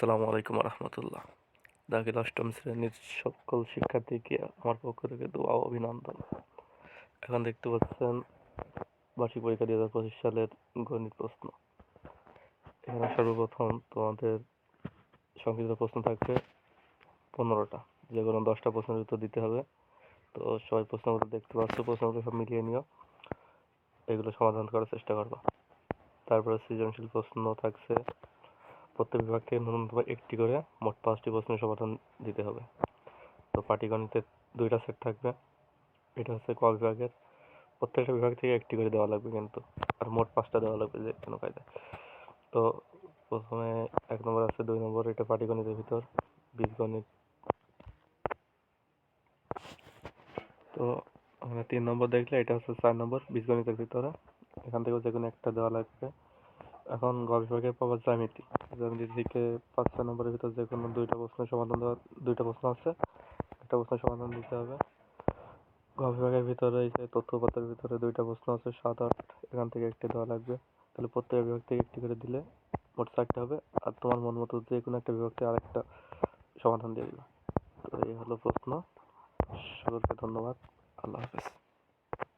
আসসালামু আলাইকুম রহমতুল্লাহ। দাখিল অষ্টম শ্রেণীর সকল শিক্ষার্থীকে আমার পক্ষ থেকে দোয়া ও অভিনন্দন। এখন দেখতে পাচ্ছেন বার্ষিক পরীক্ষা 2025 সালের গণিত প্রশ্ন। এখানে সর্বপ্রথম তোমাদের সংক্ষিপ্ত প্রশ্ন থাকবে 15টা, যে কোনো 10টা প্রশ্নের উত্তর দিতে হবে। তো সবাই প্রশ্নগুলো দেখতে পাচ্ছ, প্রশ্নগুলো সব মিলিয়ে নিও, এগুলো সমাধান করার চেষ্টা করবা। তারপরে সৃজনশীল প্রশ্ন থাকছে, প্রত্যেক বিভাগ থেকে ন্যূনতম একটি করে মোট 5টি প্রশ্নের সমাধান দিতে হবে। তো পাটিগণিতের 2টা সেট থাকবে, এটা হচ্ছে ক বিভাগের, প্রত্যেকটা বিভাগ থেকে একটি করে দেওয়া লাগবে কিন্তু, আর মোট 5টা দেওয়া লাগবে যে কোনো কায়দায়। তো প্রথমে 1 নম্বর আছে, 2 নম্বর, এটা পাটিগণিতের ভিতর বীজগণিত। তো আমরা 3 নম্বর দেখলে এটা হচ্ছে 4 নম্বর বীজগণিতের ভিতরে, এখান থেকে যে কোনো একটা দেওয়া লাগবে। এখন গ বিভাগের পাওয়া জ্যামিতি, জ্যামিতি থেকে 5-6 নম্বরের ভিতর যে কোনো 2টা প্রশ্নের সমাধান দেওয়া, 2টা প্রশ্ন আছে, একটা প্রশ্নের সমাধান দিতে হবে। গ বিভাগের ভিতরে এই যে তথ্য উপাত্তের ভিতরে 2টা প্রশ্ন আছে, 7-8, এখান থেকে একটি দেওয়া লাগবে। তাহলে প্রত্যেক বিভাগ থেকে একটি করে দিলে মোট 4টা হবে, আর তোমার মন মতো যে কোনো একটা বিভাগ থেকে আরেকটা সমাধান দিয়ে দিবা। তো এই হলো প্রশ্ন। সকলকে ধন্যবাদ। আল্লাহ হাফেজ।